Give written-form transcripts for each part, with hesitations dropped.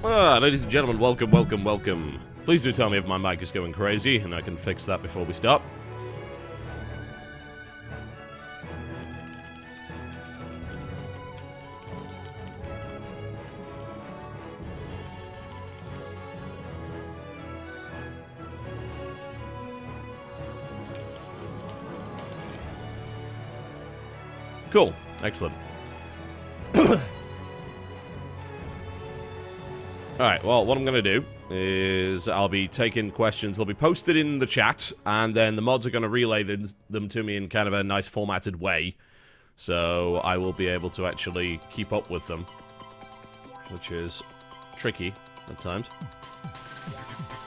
Ladies and gentlemen, welcome, welcome, welcome. Please do tell me if my mic is going crazy, and I can fix that before we start. Cool. Excellent. Alright, well, what I'm going to do is I'll be taking questions. They'll be posted in the chat, and then the mods are going to relay them to me in kind of a nice formatted way. So I will be able to actually keep up with them, which is tricky at times.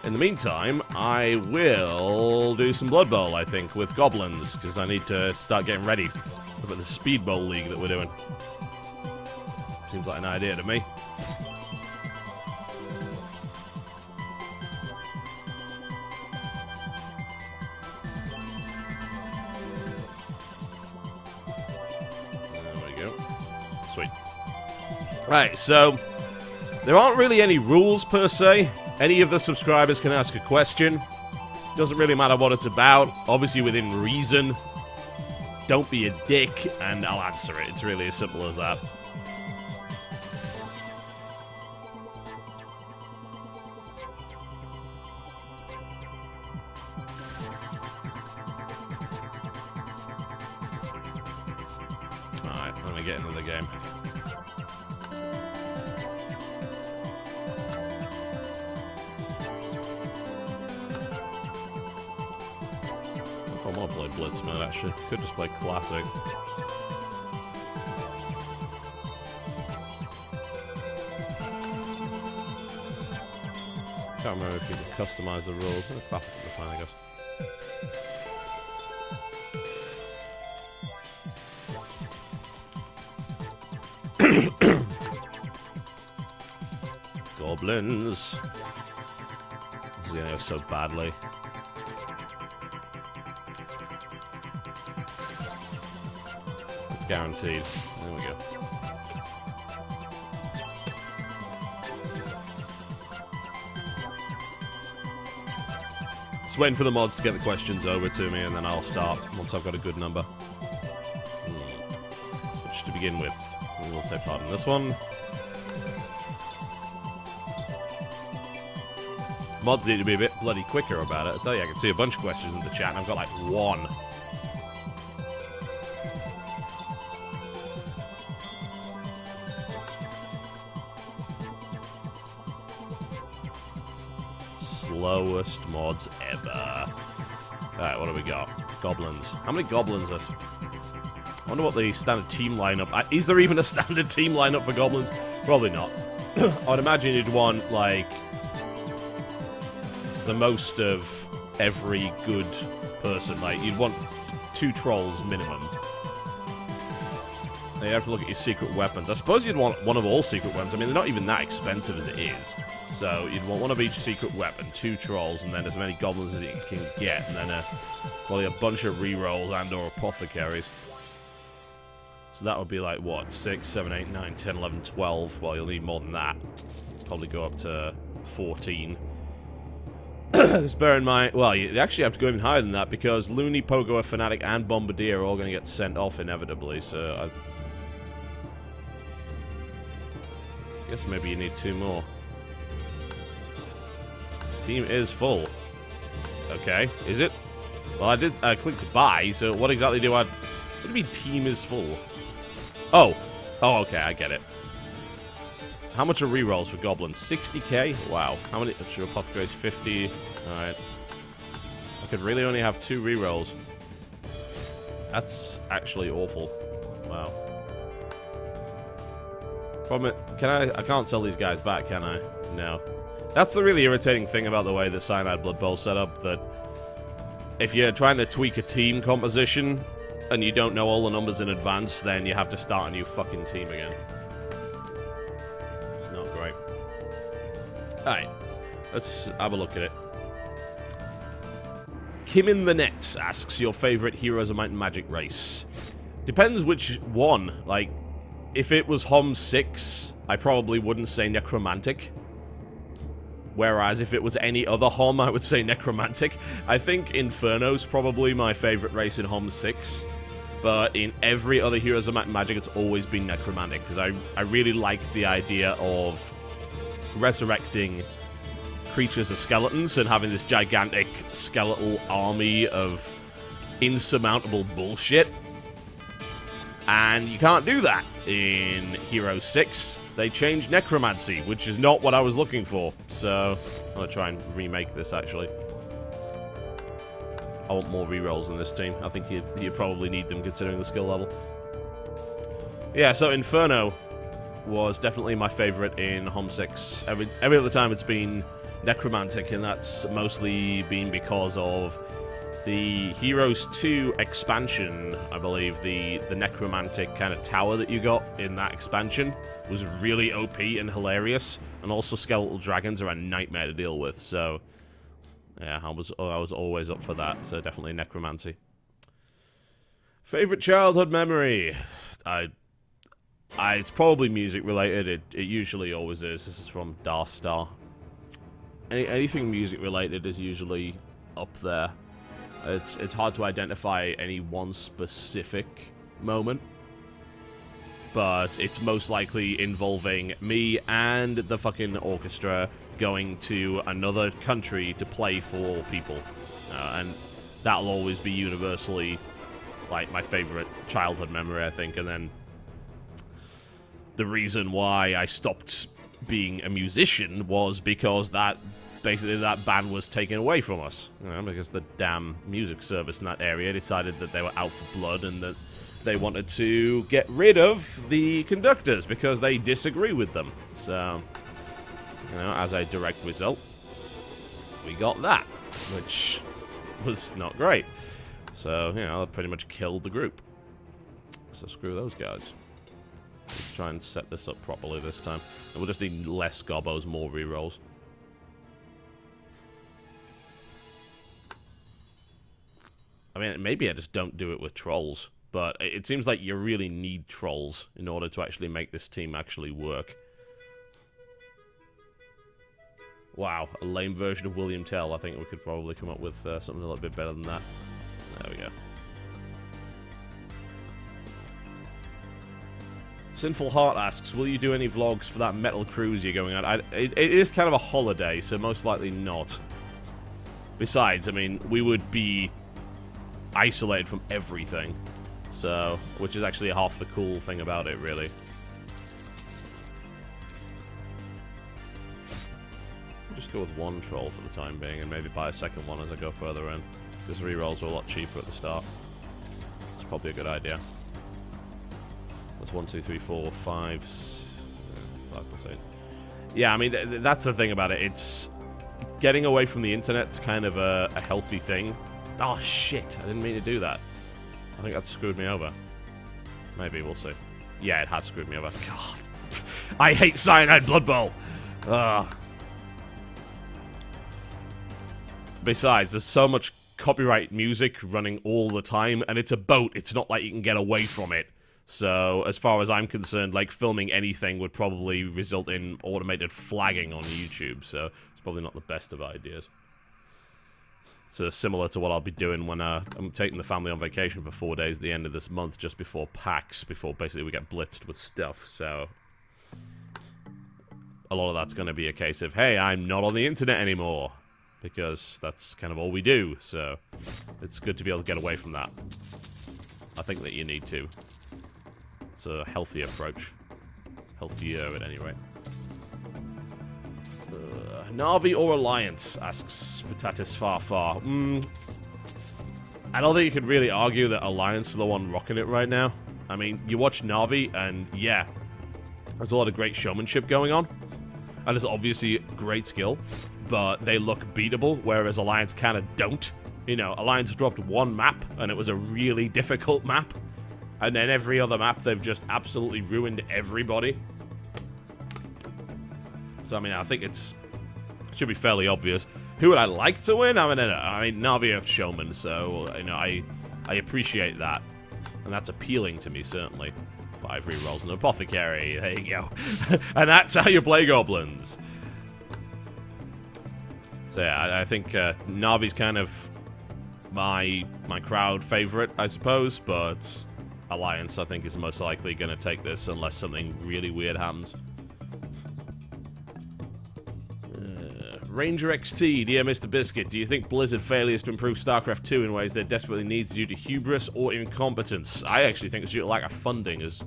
In the meantime, I will do some Blood Bowl, I think, with goblins, because I need to start getting ready for the Speed Bowl League that we're doing. Seems like an idea to me. Right, so there aren't really any rules per se. Any of the subscribers can ask a question. Doesn't really matter what it's about. Obviously within reason. Don't be a dick, and I'll answer it. It's really as simple as that. Alright, let me get into the game. I want to play Blitz mode, actually. Could just play Classic. Can't remember if you can customize the rules. It's perfectly fine, I guess. Goblins. This is gonna go so badly. Guaranteed. There we go. Just waiting for the mods to get the questions over to me, and then I'll start once I've got a good number. Which to begin with, we'll take part in this one. Mods need to be a bit bloody quicker about it. I tell you, I can see a bunch of questions in the chat, and I've got like one. Slowest mods ever. Alright, what do we got? Goblins. How many goblins are... I wonder what the standard team lineup... Is there even a standard team lineup for goblins? Probably not. I'd imagine you'd want, like... the most of every good person. Like, you'd want 2 trolls minimum. And you have to look at your secret weapons. I suppose you'd want one of all secret weapons. I mean, they're not even that expensive as it is. So, you'd want one of each secret weapon, 2 trolls, and then as many goblins as you can get, and then probably a bunch of rerolls and or apothecaries. So that would be like, what, 6, 7, 8, 9, 10, 11, 12. Well, you'll need more than that. Probably go up to 14. Just bear in mind, well, you actually have to go even higher than that, because Looney, Pogo, Fanatic, and Bombardier are all going to get sent off inevitably, so I guess maybe you need 2 more. Team is full. Okay, is it? Well, I clicked buy, so what exactly do I... What do you mean team is full? Oh, okay, I get it. How much are rerolls for goblins? 60k? Wow. How many... Sure, apothecaries 50. Alright. I could really only have 2 rerolls. That's actually awful. Wow. Problem, I can't sell these guys back, can I? No. That's the really irritating thing about the way the Cyanide Blood Bowl set up, that if you're trying to tweak a team composition and you don't know all the numbers in advance, then you have to start a new fucking team again. It's not great. Alright, let's have a look at it. Kim in the Nets asks your favorite Heroes of Might and Magic race. Depends which one. Like, if it was Hom 6, I probably wouldn't say Necromantic. Whereas if it was any other HOM, I would say Necromantic. I think Inferno's probably my favorite race in HOM 6. But in every other Heroes of Might and Magic, it's always been Necromantic. Because I really like the idea of resurrecting creatures as skeletons and having this gigantic skeletal army of insurmountable bullshit. And you can't do that in Heroes 6. They changed Necromancy, which is not what I was looking for. So, I'm going to try and remake this, actually. I want more rerolls in this team. I think you probably need them, considering the skill level. Yeah, so Inferno was definitely my favorite in HOM 6. Every other time it's been Necromantic, and that's mostly been because of the Heroes 2 expansion. I believe the Necromantic kind of tower that you got in that expansion was really OP and hilarious, and also skeletal dragons are a nightmare to deal with. So yeah, I was always up for that. So definitely Necromancy. Favorite childhood memory? It's probably music related. It usually always is. This is from Darstar. Anything music related is usually up there. It's hard to identify any one specific moment, but it's most likely involving me and the fucking orchestra going to another country to play for people, and that'll always be universally like my favorite childhood memory, I think. And then the reason why I stopped being a musician was because basically that band was taken away from us, because the damn music service in that area decided that they were out for blood and that they wanted to get rid of the conductors because they disagree with them. So, as a direct result, we got that, which was not great. So, that pretty much killed the group. So screw those guys. Let's try and set this up properly this time. And we'll just need less gobos, more rerolls. I mean, maybe I just don't do it with trolls, but it seems like you really need trolls in order to actually make this team actually work. Wow, a lame version of William Tell. I think we could probably come up with something a little bit better than that. There we go. Sinful Heart asks, will you do any vlogs for that metal cruise you're going on? It is kind of a holiday, so most likely not. Besides, I mean, we would be isolated from everything, so, which is actually half the cool thing about it, really. I'll just go with one troll for the time being, and maybe buy a second one as I go further in, because rerolls are a lot cheaper at the start. It's probably a good idea. That's 1, 2, 3, 4, 5, 5%. Yeah, I mean, that's the thing about it. It's getting away from the internet's kind of a healthy thing. Oh, shit. I didn't mean to do that. I think that screwed me over. Maybe, we'll see. Yeah, it has screwed me over. God. I hate Cyanide Blood Bowl. Besides, there's so much copyright music running all the time, and it's a boat. It's not like you can get away from it. So, as far as I'm concerned, like, filming anything would probably result in automated flagging on YouTube, so it's probably not the best of ideas. So similar to what I'll be doing when I'm taking the family on vacation for 4 days at the end of this month, just before PAX, before basically we get blitzed with stuff. So a lot of that's going to be a case of, hey, I'm not on the internet anymore, because that's kind of all we do. So it's good to be able to get away from that. I think that you need to. It's a healthy approach. Healthier, at any rate. Na'vi or Alliance, asks Patatis Farfar. I don't think you could really argue that Alliance are the one rocking it right now. I mean, you watch Na'vi, and yeah, there's a lot of great showmanship going on. And there's obviously great skill, but they look beatable, whereas Alliance kind of don't. Alliance dropped one map, and it was a really difficult map. And then every other map, they've just absolutely ruined everybody. So, I mean, I think it should be fairly obvious. Who would I like to win? I mean, Na'vi are showman, so, I appreciate that. And that's appealing to me, certainly. 5 rerolls and an Apothecary. There you go. And that's how you play Goblins. So yeah, I think Navi's kind of my crowd favorite, I suppose, but Alliance, I think, is most likely going to take this unless something really weird happens. Ranger XT, dear Mr. Biscuit, do you think Blizzard failures to improve StarCraft 2 in ways they desperately need due to hubris or incompetence? I actually think it's due to lack of funding, as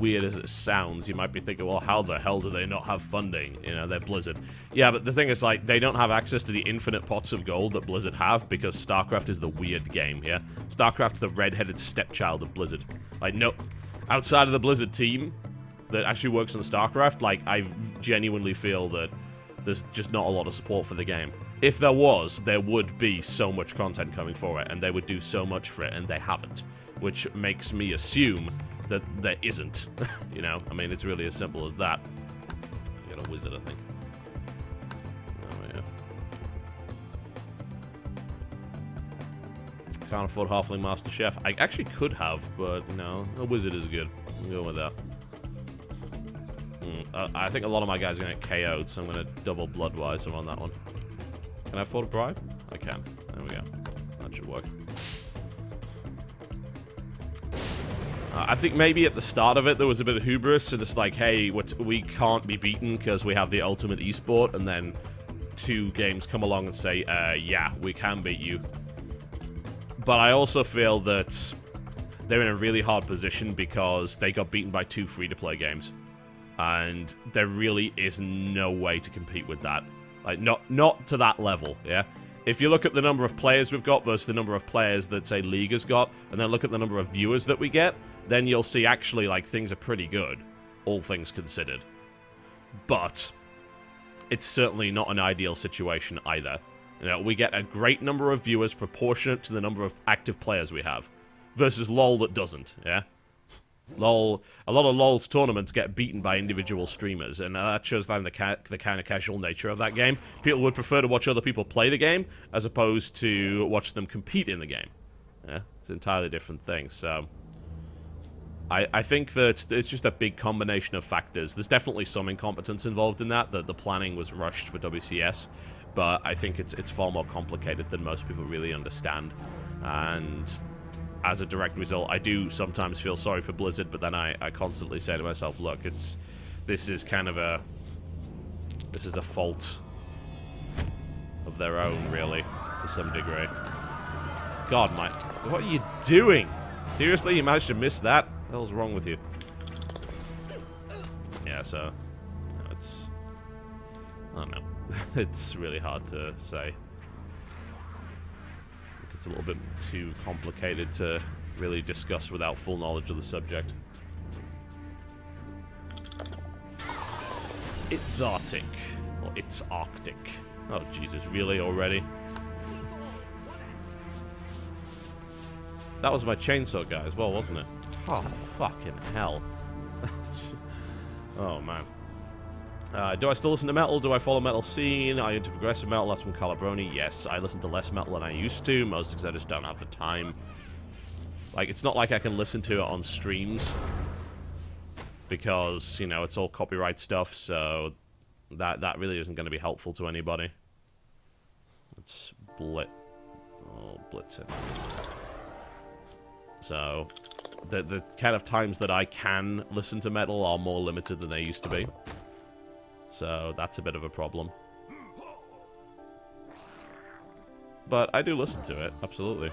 weird as it sounds. You might be thinking, well, how the hell do they not have funding? You know, they're Blizzard. Yeah, but the thing is, like, they don't have access to the infinite pots of gold that Blizzard have because StarCraft is the weird game, yeah? StarCraft's the red-headed stepchild of Blizzard. Like, no, outside of the Blizzard team that actually works on StarCraft, like, I genuinely feel that there's just not a lot of support for the game. If there was, there would be so much content coming for it, and they would do so much for it, and they haven't. Which makes me assume that there isn't. You know? I mean, it's really as simple as that. You got a wizard, I think. Oh, yeah. Can't afford Halfling Master Chef. I actually could have, but no. A wizard is good. I'll go with that. I think a lot of my guys are going to get KO'd, so I'm going to double Bloodwise on that one. Can I afford a bribe? I can. There we go. That should work. I think maybe at the start of it there was a bit of hubris, and it's like, hey, we can't be beaten because we have the ultimate esport, and then 2 games come along and say, yeah, we can beat you. But I also feel that they're in a really hard position because they got beaten by 2 free-to-play games. And there really is no way to compete with that. Like, not to that level, yeah? If you look at the number of players we've got versus the number of players that, say, League has got, and then look at the number of viewers that we get, then you'll see actually, like, things are pretty good, all things considered. But it's certainly not an ideal situation either. You know, we get a great number of viewers proportionate to the number of active players we have, versus LoL that doesn't, yeah? LoL, a lot of LoL's tournaments get beaten by individual streamers, and that shows them the kind of casual nature of that game. People would prefer to watch other people play the game as opposed to watch them compete in the game. Yeah, it's an entirely different thing. So I think that it's just a big combination of factors. There's definitely some incompetence involved in that. The planning was rushed for WCS, but I think it's far more complicated than most people really understand. And as a direct result, I do sometimes feel sorry for Blizzard, but then I constantly say to myself, look, this is a fault of their own, really, to some degree. God, what are you doing? Seriously, you managed to miss that? What the hell's wrong with you? Yeah, so it's, I don't know. It's really hard to say. It's a little bit too complicated to really discuss without full knowledge of the subject. It's Arctic. Or it's Arctic. Oh, Jesus, really already? That was my chainsaw guy as well, wasn't it? Oh, fucking hell. Oh, man. Do I still listen to metal? Do I follow metal scene? Are you into progressive metal? That's from Calabroni. Yes, I listen to less metal than I used to, mostly because I just don't have the time. Like, it's not like I can listen to it on streams, because, you know, it's all copyright stuff, so that really isn't going to be helpful to anybody. Let's blitz it. So, the kind of times that I can listen to metal are more limited than they used to be. So, that's a bit of a problem. But I do listen to it, absolutely.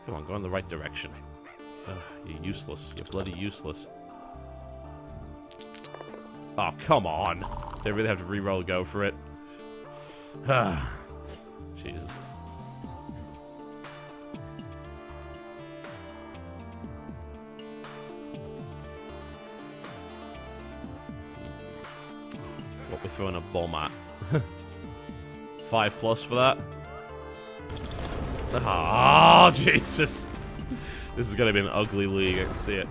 Come on, go in the right direction. Ugh, you're useless. You're bloody useless. Oh, come on. They really have to re-roll go for it. Jesus. What we're throwing a bomb at. 5+ for that. Ah, Jesus. This is going to be an ugly league, I can see it.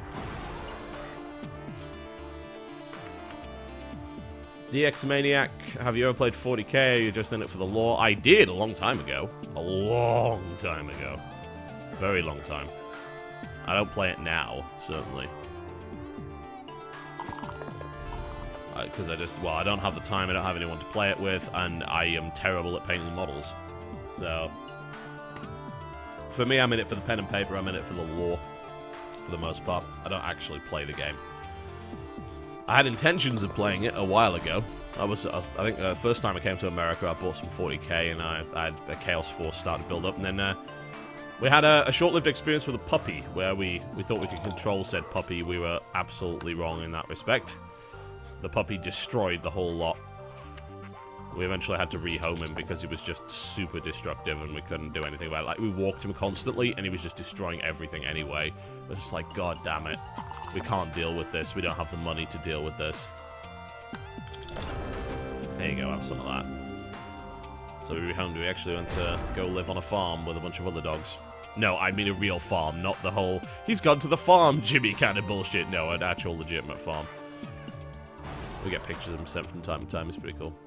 DX Maniac, have you ever played 40k? Are you just in it for the lore? I did a long time ago. A long time ago. Very long time. I don't play it now, certainly. Because well, I don't have the time, I don't have anyone to play it with, and I am terrible at painting models. So, for me, I'm in it for the pen and paper, I'm in it for the lore, for the most part. I don't actually play the game. I had intentions of playing it a while ago. I think the first time I came to America, I bought some 40k, and I had a Chaos Force start to build up, and then we had a short-lived experience with a puppy, where we thought we could control said puppy. We were absolutely wrong in that respect. The puppy destroyed the whole lot. We eventually had to rehome him because he was just super destructive and we couldn't do anything about it. Like, we walked him constantly and he was just destroying everything anyway. It was just like, god damn it. We can't deal with this. We don't have the money to deal with this. There you go, have some of that. So we rehomed. We actually went to go live on a farm with a bunch of other dogs. No, I mean a real farm, not the whole, he's gone to the farm, Jimmy kind of bullshit. No, an actual legitimate farm. We get pictures of him sent from time to time, it's pretty cool.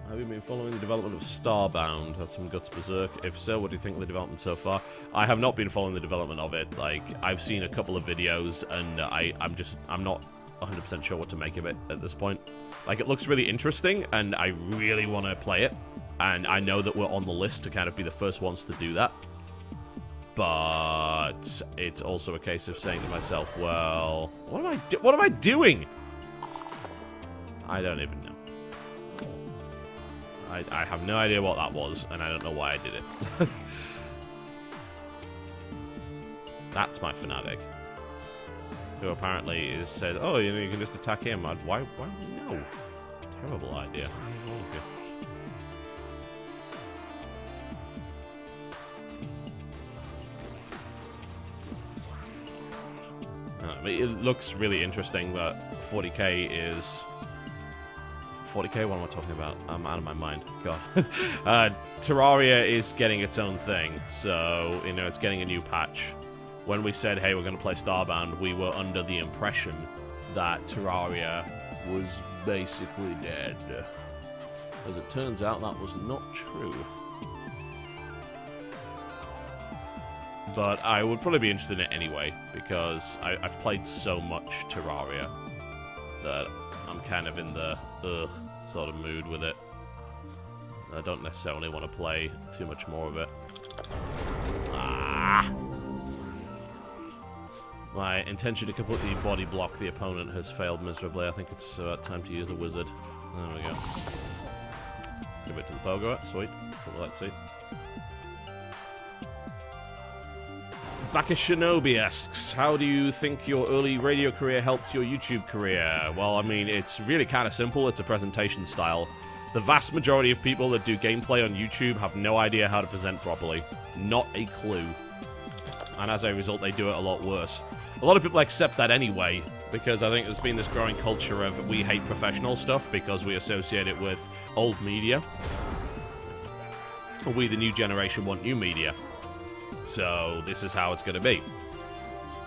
Have you been following the development of Starbound? That's some Guts Berserk. If so, what do you think of the development so far? I have not been following the development of it. Like, I've seen a couple of videos, and I'm not 100% sure what to make of it at this point. Like, it looks really interesting, and I really want to play it. And I know that we're on the list to kind of be the first ones to do that. But it's also a case of saying to myself, well, what am I doing? I don't even know. I have no idea what that was, and I don't know why I did it. That's my fanatic. Who apparently is said, oh, you know, you can just attack him. Why no? Terrible idea. What's wrong with you? It looks really interesting that 40k is... 40k? What am I talking about? I'm out of my mind. God. Terraria is getting its own thing, so, you know, it's getting a new patch. When we said, hey, we're going to play Starbound, we were under the impression that Terraria was basically dead. As it turns out, that was not true. But I would probably be interested in it anyway, because I've played so much Terraria that I'm kind of in the sort of mood with it. I don't necessarily want to play too much more of it. Ah! My intention to completely body block the opponent has failed miserably. I think it's time to use a wizard. There we go. Give it to the Pogo. Sweet. Let's see. Baka Shinobi asks, how do you think your early radio career helped your YouTube career? Well, I mean, it's really kind of simple. It's a presentation style. The vast majority of people that do gameplay on YouTube have no idea how to present properly. Not a clue. And as a result, they do it a lot worse. A lot of people accept that anyway, because I think there's been this growing culture of we hate professional stuff because we associate it with old media. We, the new generation, want new media. So this is how it's going to be.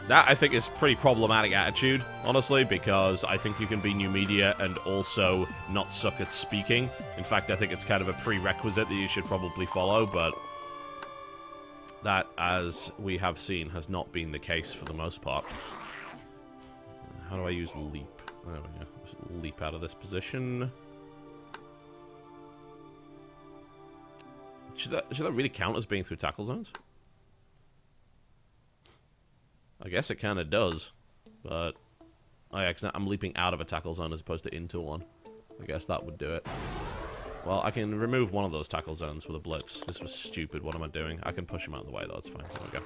That, I think, is pretty problematic attitude, honestly, because I think you can be new media and also not suck at speaking. In fact, I think it's kind of a prerequisite that you should probably follow, but that, as we have seen, has not been the case for the most part. How do I use leap? There we go. Just leap out of this position. Should that really count as being through tackle zones? I guess it kind of does, but oh yeah, 'cause I'm leaping out of a tackle zone as opposed to into one. I guess that would do it. Well, I can remove one of those tackle zones with a blitz. This was stupid. What am I doing? I can push him out of the way, though. That's fine. There we go.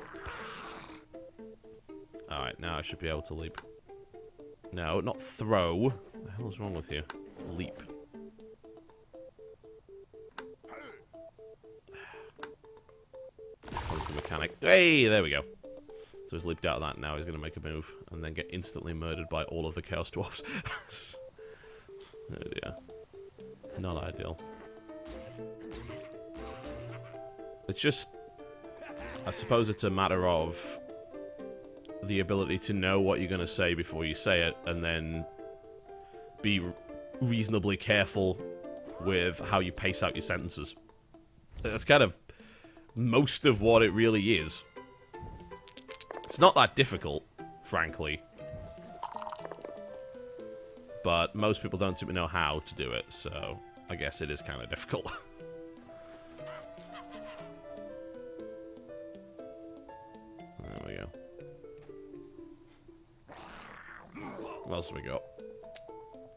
Alright, now I should be able to leap. No, not throw. What the hell is wrong with you? Leap. Mechanic. Hey, there we go. So he's leaped out of that, now he's going to make a move, and then get instantly murdered by all of the Chaos Dwarfs. Oh dear. Not ideal. It's just... I suppose it's a matter of the ability to know what you're going to say before you say it, and then be reasonably careful with how you pace out your sentences. That's kind of most of what it really is. It's not that difficult, frankly. but most people don't seem to know how to do it, so I guess it is kind of difficult. There we go. What else have we got?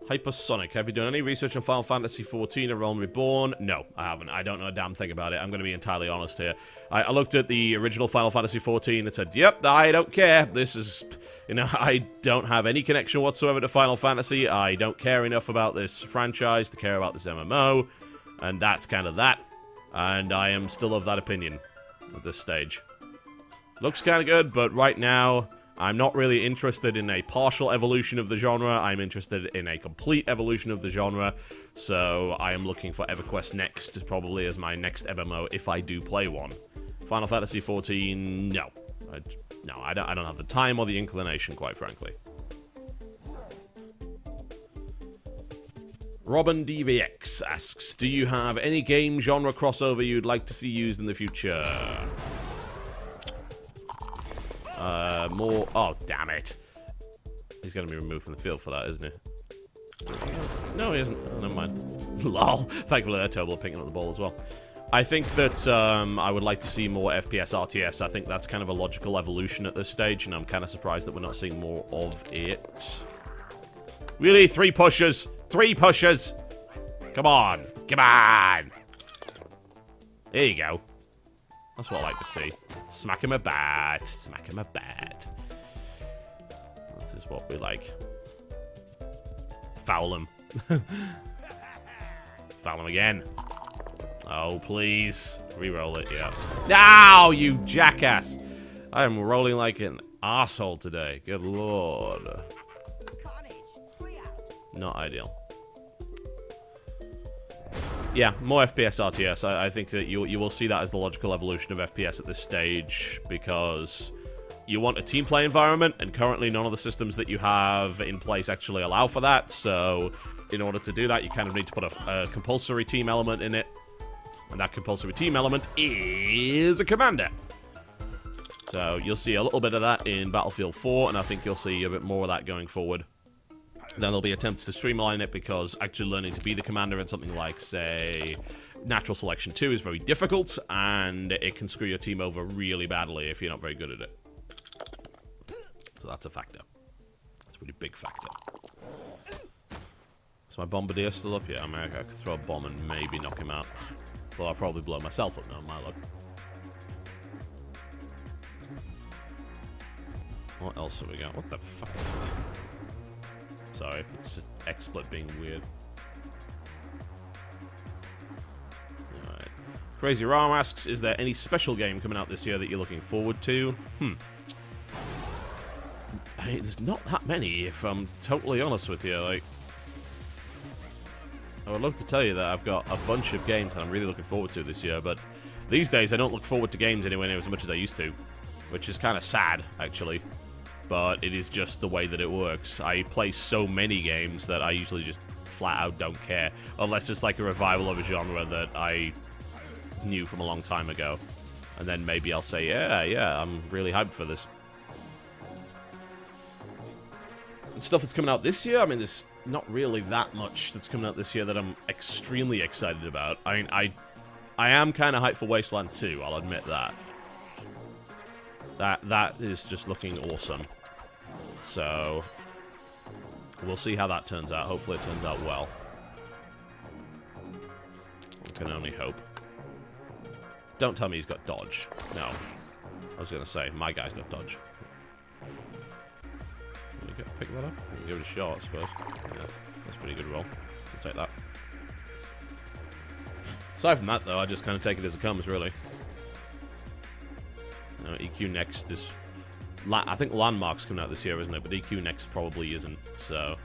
Hypersonic. Have you done any research on Final Fantasy XIV: A Realm Reborn? No, I haven't. I don't know a damn thing about it. I'm going to be entirely honest here. I looked at the original Final Fantasy XIV and said, yep, I don't care. This is, you know, I don't have any connection whatsoever to Final Fantasy. I don't care enough about this franchise to care about this MMO. And that's kind of that. And I am still of that opinion at this stage. Looks kind of good, but right now, I'm not really interested in a partial evolution of the genre. I'm interested in a complete evolution of the genre. So I am looking for EverQuest Next, probably as my next MMO, if I do play one. Final Fantasy XIV, no. I don't have the time or the inclination, quite frankly. Robin DVX asks, do you have any game genre crossover you'd like to see used in the future? More... Oh, damn it. He's going to be removed from the field for that, isn't he? No, he isn't. Oh, never mind. Lol. Thankfully, they're terrible at picking up the ball as well. I think that I would like to see more FPS RTS. I think that's kind of a logical evolution at this stage, and I'm kind of surprised that we're not seeing more of it. Really? 3 pushes? 3 pushes? Come on. Come on. There you go. That's what I like to see. Smack him a bat. Smack him a bat. This is what we like. Foul him. Foul him again. Oh, please. Reroll it, yeah. Now, you jackass. I am rolling like an asshole today. Good lord. Not ideal. Yeah, more FPS RTS. I think that you will see that as the logical evolution of FPS at this stage, because you want a team play environment, and currently none of the systems that you have in place actually allow for that, so in order to do that, you kind of need to put a compulsory team element in it, and that compulsory team element is a commander. So you'll see a little bit of that in Battlefield 4, and I think you'll see a bit more of that going forward. Then there'll be attempts to streamline it, because actually learning to be the commander in something like, say, Natural Selection 2 is very difficult, and it can screw your team over really badly if you're not very good at it. So that's a factor. That's a pretty big factor. Is my Bombardier still up? Yeah, I mean, I could throw a bomb and maybe knock him out. Well, I'll probably blow myself up now, my luck. What else have we got? What the fuck is this? Sorry, it's just XSplit being weird. Alright. Crazy Ram asks, is there any special game coming out this year that you're looking forward to? I mean, there's not that many, if I'm totally honest with you. Like, I would love to tell you that I've got a bunch of games that I'm really looking forward to this year, but these days I don't look forward to games anywhere near as much as I used to, which is kind of sad, actually. But it is just the way that it works. I play so many games that I usually just flat out don't care. Unless it's like a revival of a genre that I knew from a long time ago. And then maybe I'll say, yeah, I'm really hyped for this. And stuff that's coming out this year, I mean, there's not really that much that's coming out this year that I'm extremely excited about. I mean, I am kind of hyped for Wasteland 2, I'll admit that. That is just looking awesome. So, we'll see how that turns out. Hopefully it turns out well. I can only hope. Don't tell me he's got dodge. No. I was going to say, my guy's got dodge. Can we pick that up? We'll give it a shot, I suppose. Yeah, that's a pretty good roll. I'll take that. Aside from that, though, I just kind of take it as it comes, really. EQ Next is... I think Landmark's coming out this year, isn't it? But EQ Next probably isn't, so...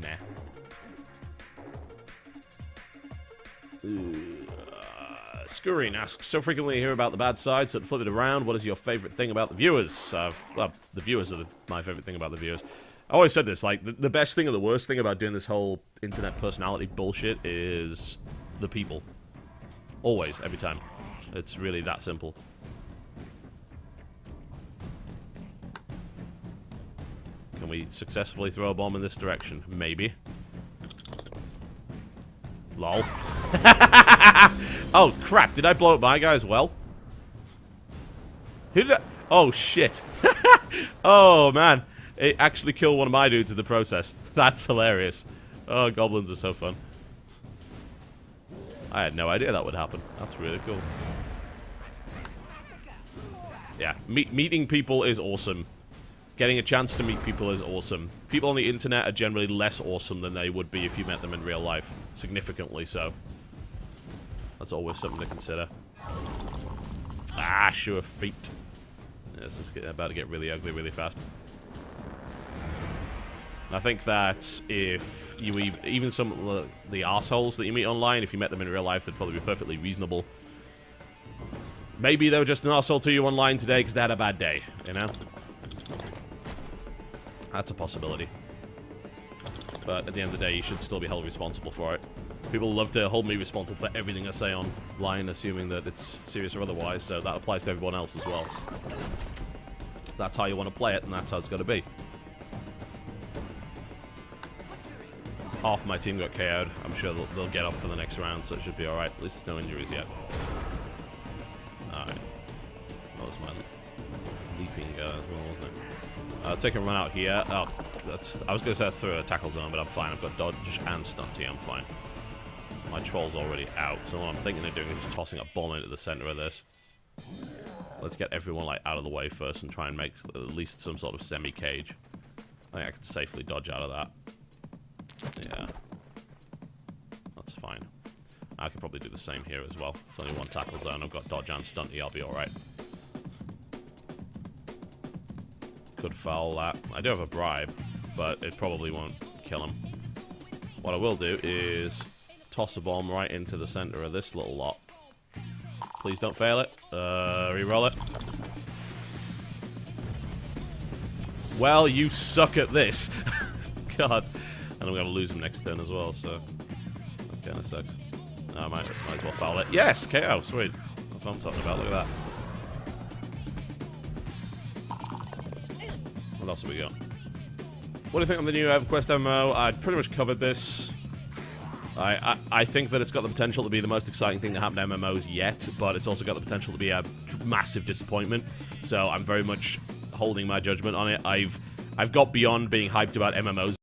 Nah. Scurrying asks, so frequently hear about the bad sides, so to flip it around, what is your favourite thing about the viewers? Well, the viewers are my favourite thing about the viewers. I always said this, like, the best thing or the worst thing about doing this whole internet personality bullshit is the people. Always, every time. It's really that simple. Can we successfully throw a bomb in this direction? Maybe. Lol. Oh, crap. Did I blow up my guy as well? Who did I... Oh, shit. Oh, man. It actually killed one of my dudes in the process. That's hilarious. Oh, goblins are so fun. I had no idea that would happen. That's really cool. Yeah, meeting people is awesome. Getting a chance to meet people is awesome. People on the internet are generally less awesome than they would be if you met them in real life. Significantly so. That's always something to consider. Ah, sure, feet. Yeah, this is about to get really ugly really fast. I think that if you even some of the assholes that you meet online, if you met them in real life, they'd probably be perfectly reasonable. Maybe they were just an asshole to you online today because they had a bad day, you know? That's a possibility. But at the end of the day, you should still be held responsible for it. People love to hold me responsible for everything I say online, assuming that it's serious or otherwise, so that applies to everyone else as well. That's how you want to play it, and that's how it's got to be. Half my team got KO'd. I'm sure they'll get up for the next round, so it should be alright. At least there's no injuries yet. Alright. That was my leaping as well, wasn't it? I'll take a run out here. Oh, I was going to say that's through a tackle zone, but I'm fine. I've got dodge and stunty. I'm fine. My troll's already out, so what I'm thinking of doing is just tossing a bomb into the center of this. Let's get everyone like out of the way first and try and make at least some sort of semi-cage. I think I can safely dodge out of that. Yeah. That's fine. I can probably do the same here as well. It's only one tackle zone. I've got dodge and stunty. I'll be alright. Could foul that. I do have a bribe, but it probably won't kill him. What I will do is toss a bomb right into the center of this little lot. Please don't fail it. Reroll it. Well, you suck at this. God. And I'm going to lose him next turn as well, so that kind of sucks. I might as well foul it. Yes! KO! Sweet. That's what I'm talking about. Look at that. What else have we got? What do you think of the new EverQuest MMO? I pretty much covered this. I think that it's got the potential to be the most exciting thing to happen to MMOs yet, but it's also got the potential to be a massive disappointment. So I'm very much holding my judgment on it. I've got beyond being hyped about MMOs